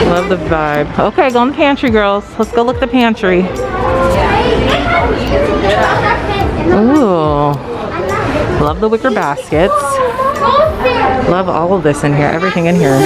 Love the vibe. Okay, go in the pantry, girls. Let's go look the pantry. Ooh. Love the wicker baskets. Love all of this in here. Everything in here.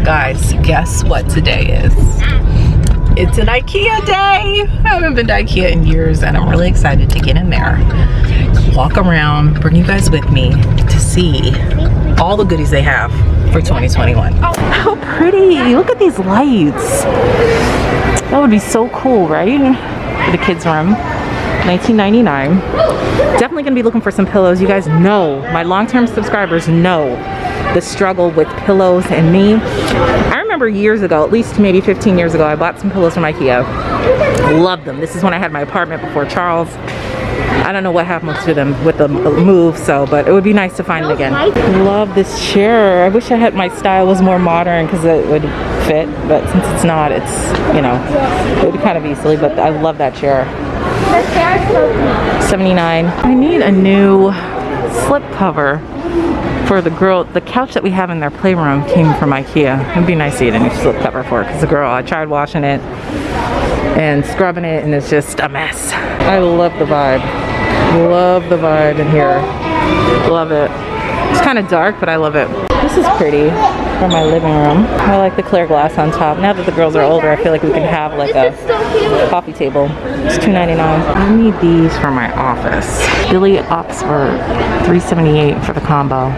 Guys, guess what today is? It's an IKEA day. I haven't been to IKEA in years and I'm really excited to get in there, walk around, bring you guys with me to see all the goodies they have for 2021. How pretty. Look at these lights. That would be so cool, right? For the kids' room. $19.99. Definitely gonna be looking for some pillows. You guys know, my long-term subscribers know the struggle with pillows and me. I remember years ago, at least maybe 15 years ago, I bought some pillows from IKEA. Loved them. This is when I had my apartment before Charles. I don't know what happened to them with the move, but it would be nice to find them again. Love this chair. I wish I had, my style was more modern because it would fit, but since it's not, it's, you know, it would kind of be silly, but I love that chair. $79. I need a new slip cover for the girl. The couch that we have in their playroom came from IKEA. It'd be nice to get a new slip cover for it because the girl, I tried washing it and scrubbing it and it's just a mess. I love the vibe. Love the vibe in here. Love it. It's kind of dark, but I love it. This is pretty for my living room. I like the clear glass on top. Now that the girls are older, I feel like we can have like a coffee table. It's $2.99. I need these for my office. Billy Oxford, $3.78 for the combo.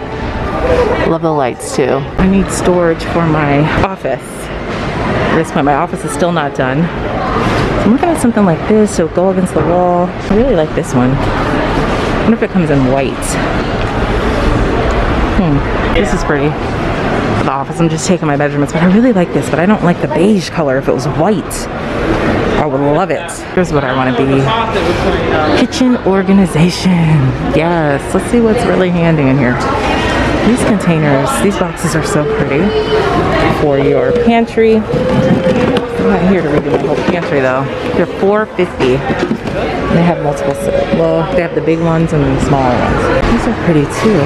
Love the lights too. I need storage for my office. At this point, my office is still not done. So I'm looking at something like this, so go against the wall. I really like this one. I wonder if it comes in white. This is pretty. For the office, I'm just taking my measurements, but I really like this, but I don't like the beige color. If it was white, I would love it. Here's what I want to be. Kitchen organization. Yes, let's see what's really handy in here. These containers, these boxes are so pretty for your pantry. I'm not here to redo my whole pantry though. They're $4.50. They have multiple, well, they have the big ones and the smaller ones. These are pretty too.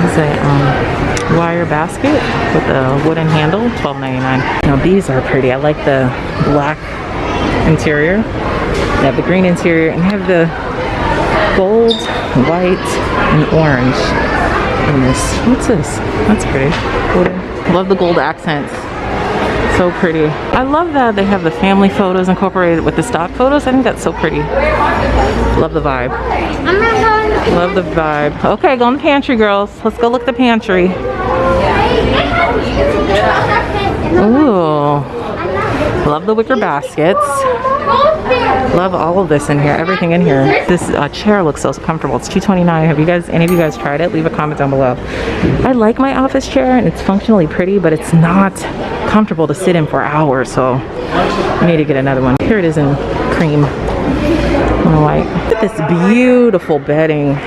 There's a wire basket with a wooden handle, $12.99. Now these are pretty. I like the black interior. They have the green interior and have the gold, white, and orange in this. What's this? That's pretty. Wooden. Love the gold accents. So pretty. I love that they have the family photos incorporated with the stock photos. I think that's so pretty. Love the vibe. Love the vibe. Okay, go in the pantry, girls. Let's go look the pantry. Ooh. Love the wicker baskets. Love all of this in here. Everything in here. This chair looks so comfortable. It's $2.29. Have you guys, any of you guys tried it? Leave a comment down below. I like my office chair and it's functionally pretty, but it's not comfortable to sit in for hours, so I need to get another one. Here it is in cream. White. Look at this beautiful bedding.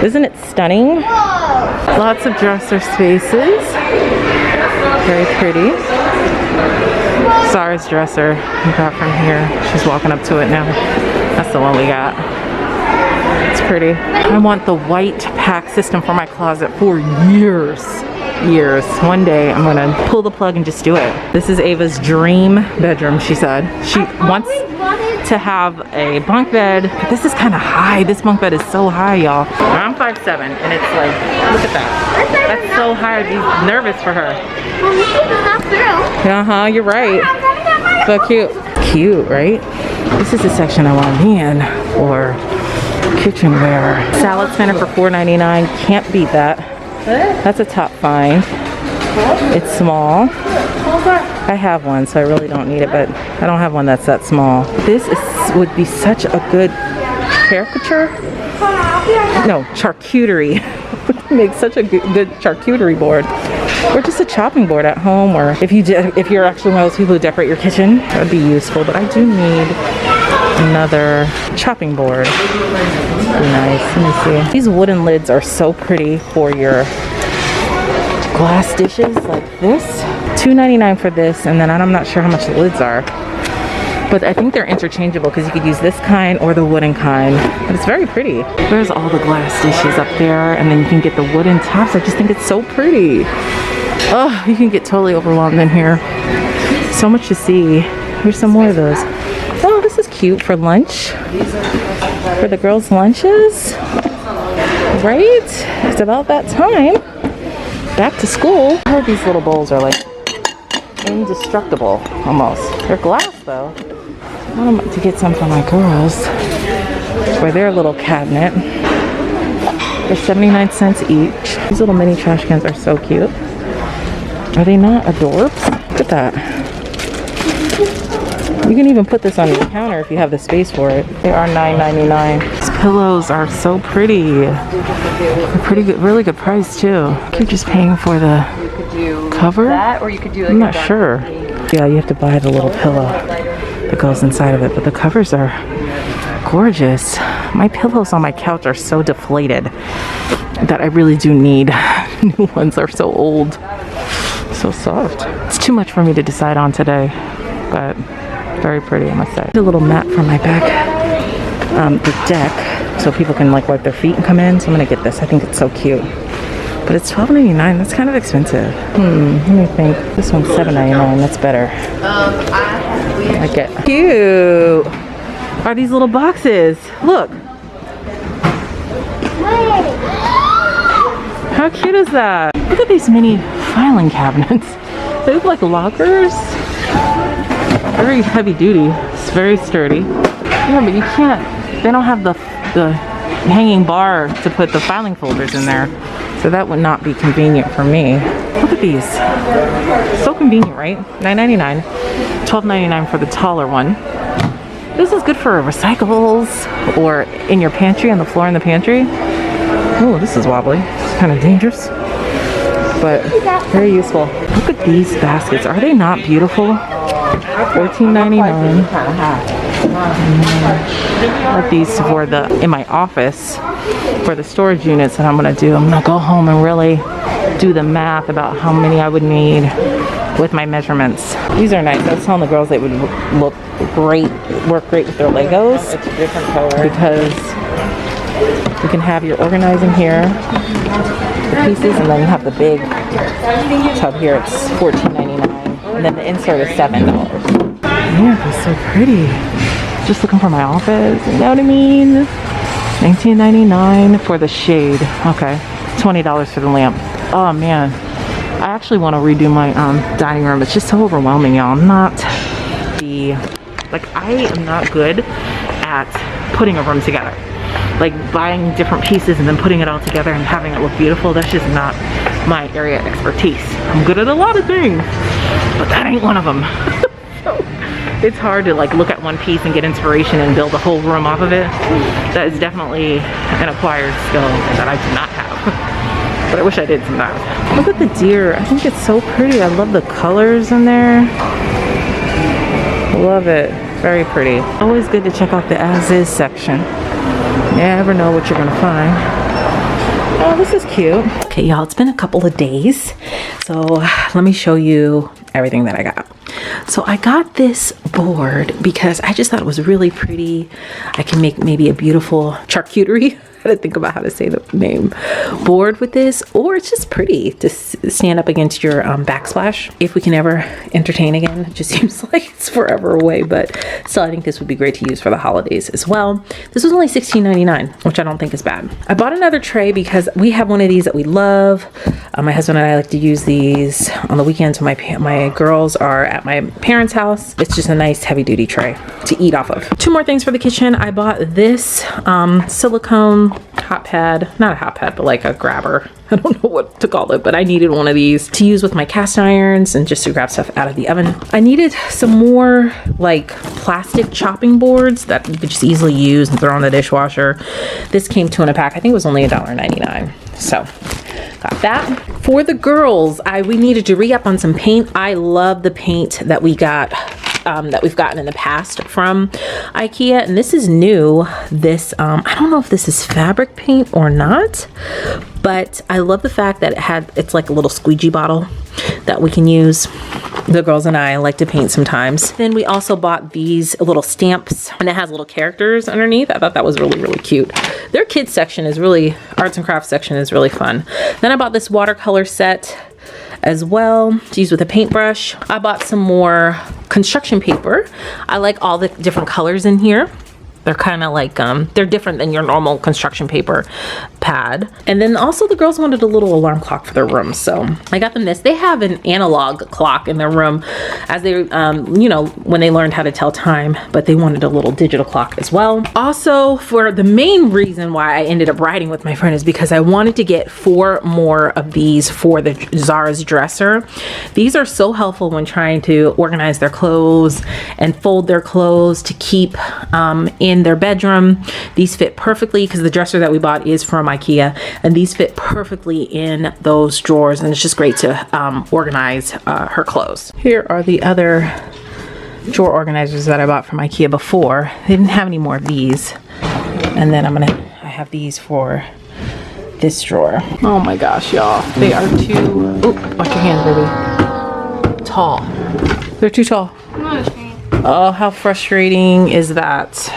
Isn't it stunning? Lots of dresser spaces. Very pretty. Zara's dresser we got from here. She's walking up to it now. That's the one we got. It's pretty. I want the white pack system for my closet for years. One day I'm gonna pull the plug and just do it. This is Ava's dream bedroom, she said. She wants to have a bunk bed, but this is kind of high. This bunk bed is so high, y'all. I'm 5'7", and it's like, look at that. That's so high. I'd be nervous for her. Uh-huh, you're right. So cute. Cute, right? This is the section I want to be in for kitchenware. Salad spinner for $4.99. Can't beat that. That's a top find. It's small. I have one, so I really don't need it, but I don't have one that's that small. This would be such a good caricature. No, charcuterie. Make such a good charcuterie board, or just a chopping board at home, or if you're actually one of those people who decorate your kitchen, that would be useful. But I do need another chopping board. Be nice. Let me see. These wooden lids are so pretty for your glass dishes like this. $2.99 for this, and then I'm not sure how much the lids are. But I think they're interchangeable because you could use this kind or the wooden kind. But it's very pretty. There's all the glass dishes up there, and then you can get the wooden tops. I just think it's so pretty. Oh, you can get totally overwhelmed in here. So much to see. Here's some more of those. Oh, this is cute for lunch. For the girls' lunches. Right? It's about that time. Back to school. I heard these little bowls are like indestructible almost. They're glass though. I want to get some for my girls for their little cabinet. They're 79 cents each. These little mini trash cans are so cute. Are they not adorbs? Look at that. You can even put this on your counter if you have the space for it. They are $9.99. These pillows are so pretty. They're pretty good, really good price too. You're just paying for the cover? That, or you could do like I'm not sure. Yeah, you have to buy the little pillow that goes inside of it, but the covers are gorgeous. My pillows on my couch are so deflated that I really do need new ones. They're so old, so soft. It's too much for me to decide on today, but very pretty, I must say. A little mat for my back, the deck, so people can like wipe their feet and come in. So I'm gonna get this. I think it's so cute. But it's $12.99. That's kind of expensive. Let me think. This one's $7.99. That's better. I like it. Cute. Are these little boxes? Look. How cute is that? Look at these mini filing cabinets. They look like lockers. Very heavy duty. It's very sturdy. Yeah, but you can't. They don't have the hanging bar to put the filing folders in there. So that would not be convenient for me. Look at these. So convenient, right? $9.99. $12.99 for the taller one. This is good for recyclables or in your pantry, on the floor in the pantry. Oh, this is wobbly. It's kind of dangerous, but very useful. Look at these baskets. Are they not beautiful? $14.99. I like these for in my office for the storage units that I'm gonna do. I'm gonna go home and really do the math about how many I would need with my measurements. These are nice. I was telling the girls they would look great, work great with their Legos. It's a different color because you can have your organizing here, the pieces, and then you have the big tub here. It's $14.99, and then the insert is $7. Yeah, they're so pretty. Just looking for my office, you know what I mean? $19.99 for the shade. Okay, $20 for the lamp. Oh man, I actually want to redo my dining room. It's just so overwhelming, y'all. I am not good at putting a room together. Like buying different pieces and then putting it all together and having it look beautiful. That's just not my area of expertise. I'm good at a lot of things, but that ain't one of them. So it's hard to like look at one piece and get inspiration and build a whole room off of it. That is definitely an acquired skill that I do not have. But I wish I did sometimes. Look at the deer. I think it's so pretty. I love the colors in there. Love it. Very pretty. Always good to check out the as-is section. You never know what you're gonna find. Oh, this is cute. Okay, y'all, it's been a couple of days. So let me show you everything that I got. So I got this board because I just thought it was really pretty. I can make maybe a beautiful charcuterie. I had to think about how to say the name. Board with this, or it's just pretty to stand up against your backsplash. If we can ever entertain again, it just seems like it's forever away, but still I think this would be great to use for the holidays as well. This was only $16.99, which I don't think is bad. I bought another tray because we have one of these that we love. My husband and I like to use these on the weekends when my girls are at my parents' house. It's just a nice heavy duty tray to eat off of. Two more things for the kitchen. I bought this silicone hot pad, not a hot pad, but like a grabber. I don't know what to call it, but I needed one of these to use with my cast irons and just to grab stuff out of the oven. I needed some more like plastic chopping boards that you could just easily use and throw in the dishwasher. This came 2 in a pack. I think it was only $1.99. So got that. For the girls, we needed to re-up on some paint. I love the paint that we got that we've gotten in the past from IKEA, and this is new. This I don't know if this is fabric paint or not, But I love the fact that it's like a little squeegee bottle that we can use. The girls and I like to paint sometimes. Then we also bought these little stamps, and it has little characters underneath. I thought that was really, really cute. Their kids section is really, arts and crafts section is really fun. Then I bought this watercolor set as well to use with a paintbrush. I bought some more construction paper. I like all the different colors in here. They're kind of like, they're different than your normal construction paper pad. And then also the girls wanted a little alarm clock for their room. So I got them this. They have an analog clock in their room as they, you know, when they learned how to tell time, but they wanted a little digital clock as well. Also, for the main reason why I ended up riding with my friend is because I wanted to get 4 more of these for the Zara's dresser. These are so helpful when trying to organize their clothes and fold their clothes to keep in their bedroom. These fit perfectly because the dresser that we bought is from IKEA, and these fit perfectly in those drawers, and it's just great to organize her clothes. Here are the other drawer organizers that I bought from IKEA before. They didn't have any more of these, and then I have these for this drawer. Oh my gosh, y'all, they are too, oh, watch your hands, baby, tall. They're too tall. Oh, how frustrating is that?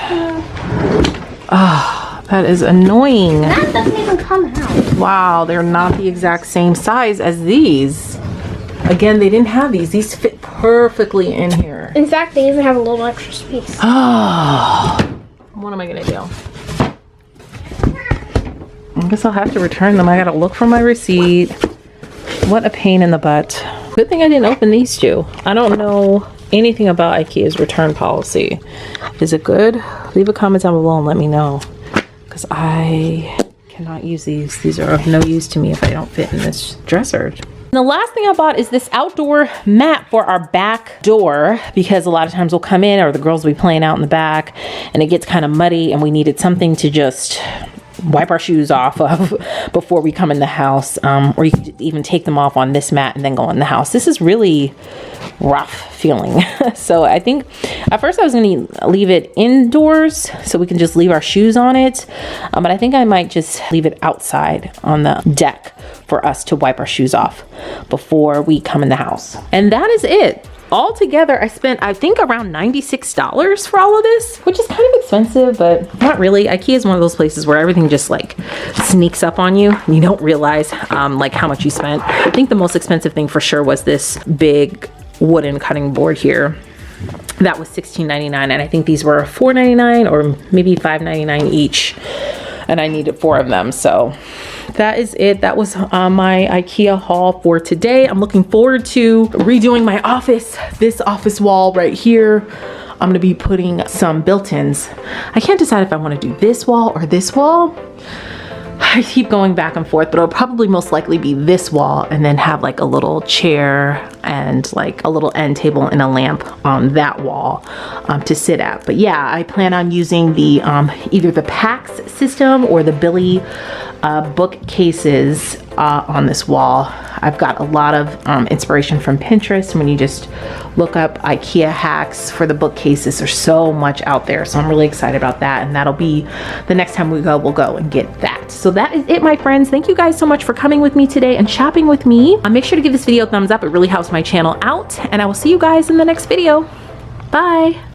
Oh, that is annoying. That doesn't even come out. Wow, they're not the exact same size as these. Again, they didn't have these. These fit perfectly in here. In fact, they even have a little extra space. Oh, what am I gonna do? I guess I'll have to return them. I gotta look for my receipt. What a pain in the butt. Good thing I didn't open these two. I don't know anything about IKEA's return policy. Is it good? Leave a comment down below and let me know, because I cannot use these. These are of no use to me if I don't fit in this dresser. And the last thing I bought is this outdoor mat for our back door, because a lot of times we'll come in, or the girls will be playing out in the back and it gets kind of muddy, and we needed something to just wipe our shoes off of before we come in the house, or you could even take them off on this mat and then go in the house. This is really rough feeling. So I think at first I was going to leave it indoors so we can just leave our shoes on it, but I think I might just leave it outside on the deck for us to wipe our shoes off before we come in the house. And that is it. All together, I spent, I think, around $96 for all of this, which is kind of expensive, but not really. IKEA is one of those places where everything just like sneaks up on you and you don't realize like how much you spent. I think the most expensive thing for sure was this big wooden cutting board here. That was $16.99, and I think these were $4.99 or maybe $5.99 each, and I needed 4 of them. So that is it. That was my IKEA haul for today. I'm looking forward to redoing my office. This office wall right here, I'm gonna be putting some built-ins. I can't decide if I want to do this wall or this wall. I keep going back and forth, but it'll probably most likely be this wall, and then have like a little chair and like a little end table and a lamp on that wall to sit at. But yeah, I plan on using the either the PAX system or the Billy bookcases on this wall. I've got a lot of inspiration from Pinterest. When you just look up IKEA hacks for the bookcases, there's so much out there. So I'm really excited about that, and that'll be the next time we go, we'll go and get that. So that is it, my friends. Thank you guys so much for coming with me today and shopping with me. Make sure to give this video a thumbs up. It really helps my channel out, and I will see you guys in the next video. Bye.